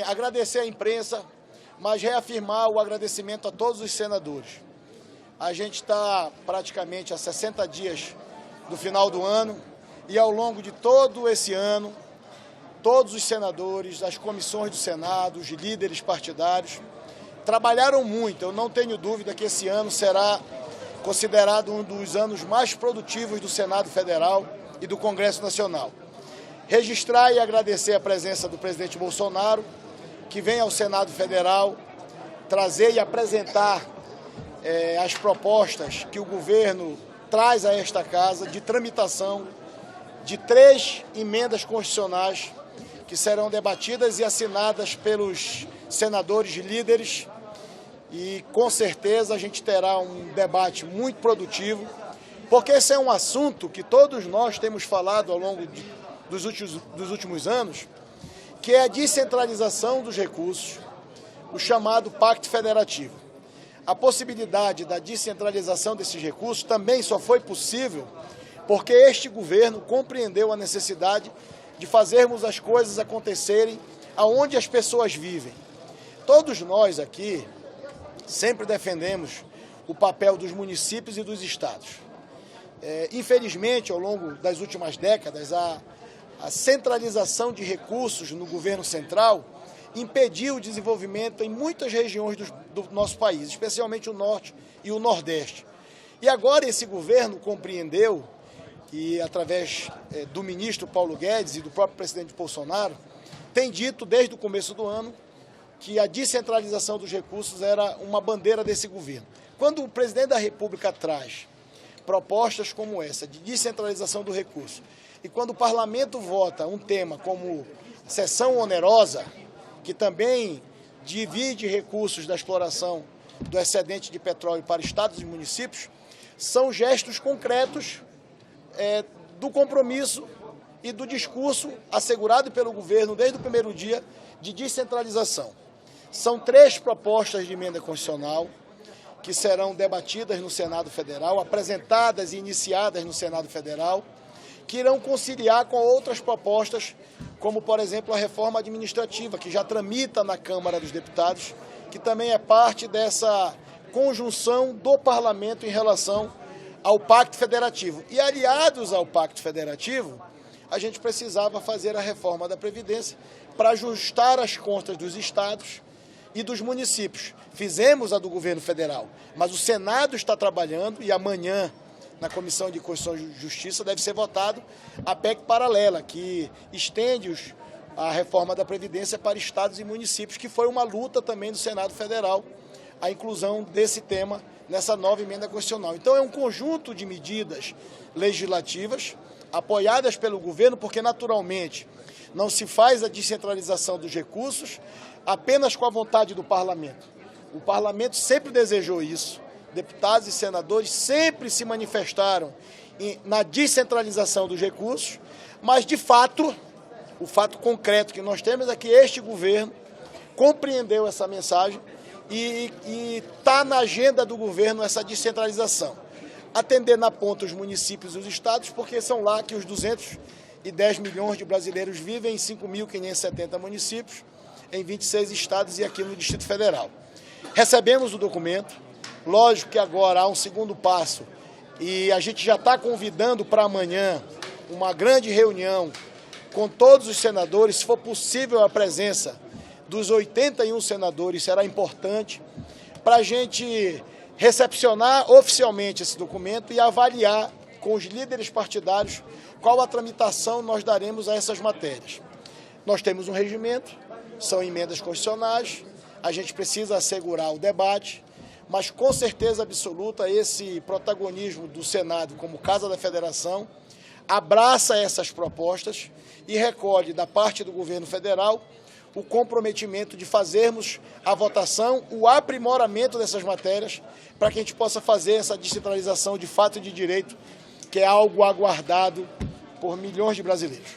Agradecer à imprensa, mas reafirmar o agradecimento a todos os senadores. A gente está praticamente a 60 dias do final do ano e ao longo de todo esse ano, todos os senadores, as comissões do Senado, os líderes partidários, trabalharam muito. Eu não tenho dúvida que esse ano será considerado um dos anos mais produtivos do Senado Federal e do Congresso Nacional. Registrar e agradecer a presença do presidente Bolsonaro, que vem ao Senado Federal trazer e apresentar as propostas que o governo traz a esta casa de tramitação de 3 emendas constitucionais que serão debatidas e assinadas pelos senadores líderes e com certeza a gente terá um debate muito produtivo, porque esse é um assunto que todos nós temos falado ao longo dos últimos anos, que é a descentralização dos recursos, o chamado Pacto Federativo. A possibilidade da descentralização desses recursos também só foi possível porque este governo compreendeu a necessidade de fazermos as coisas acontecerem aonde as pessoas vivem. Todos nós aqui sempre defendemos o papel dos municípios e dos estados. Infelizmente, ao longo das últimas décadas, a centralização de recursos no governo central impediu o desenvolvimento em muitas regiões do nosso país, especialmente o norte e o nordeste. E agora esse governo compreendeu, e através do ministro Paulo Guedes e do próprio presidente Bolsonaro, tem dito desde o começo do ano que a descentralização dos recursos era uma bandeira desse governo. Quando o presidente da República traz propostas como essa, de descentralização do recurso, e quando o parlamento vota um tema como cessão onerosa, que também divide recursos da exploração do excedente de petróleo para estados e municípios, são gestos concretos do compromisso e do discurso assegurado pelo governo desde o primeiro dia de descentralização. São 3 propostas de emenda constitucional que serão debatidas no Senado Federal, apresentadas e iniciadas no Senado Federal, que irão conciliar com outras propostas, como, por exemplo, a reforma administrativa, que já tramita na Câmara dos Deputados, que também é parte dessa conjunção do Parlamento em relação ao Pacto Federativo. E, aliados ao Pacto Federativo, a gente precisava fazer a reforma da Previdência para ajustar as contas dos estados e dos municípios. Fizemos a do governo federal, mas o Senado está trabalhando e amanhã, na Comissão de Constituição e Justiça, deve ser votado a PEC paralela, que estende a reforma da Previdência para estados e municípios, que foi uma luta também do Senado Federal, a inclusão desse tema nessa nova emenda constitucional. Então é um conjunto de medidas legislativas apoiadas pelo governo, porque naturalmente não se faz a descentralização dos recursos apenas com a vontade do parlamento. O parlamento sempre desejou isso. Deputados e senadores sempre se manifestaram na descentralização dos recursos, mas, de fato, o fato concreto que nós temos é que este governo compreendeu essa mensagem e está na agenda do governo essa descentralização. Atender na ponta os municípios e os estados, porque são lá que os 210 milhões de brasileiros vivem em 5.570 municípios, em 26 estados e aqui no Distrito Federal. Recebemos o documento. Lógico que agora há um segundo passo e a gente já está convidando para amanhã uma grande reunião com todos os senadores, se for possível a presença dos 81 senadores, será importante para a gente recepcionar oficialmente esse documento e avaliar com os líderes partidários qual a tramitação nós daremos a essas matérias. Nós temos um regimento, são emendas constitucionais, a gente precisa assegurar o debate, mas com certeza absoluta esse protagonismo do Senado como Casa da Federação abraça essas propostas e recolhe da parte do governo federal o comprometimento de fazermos a votação, o aprimoramento dessas matérias para que a gente possa fazer essa descentralização de fato e de direito, que é algo aguardado por milhões de brasileiros.